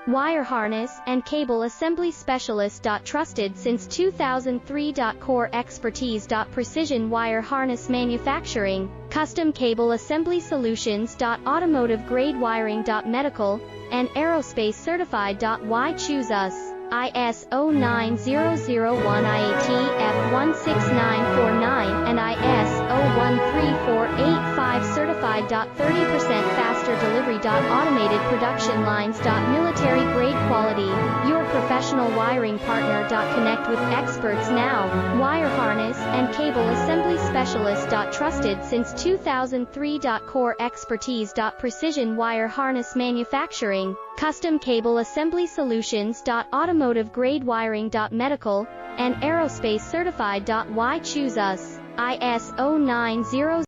Wire harness and cable assembly specialist. Trusted since 2003. Core expertise. Precision wire harness manufacturing, custom cable assembly solutions. Automotive grade wiring. Medical and aerospace certified. Why choose us? ISO 9001 IATF 16949 and ISO 13485 certified. 30% faster delivery. Automated production lines. Military grade quality, your professional wiring partner. Connect with experts now. Wire harness and cable assembly specialist. Trusted since 2003. Core expertise. Precision wire harness manufacturing, custom cable assembly solutions. Automotive grade wiring. Medical and aerospace certified. Why choose us? ISO 90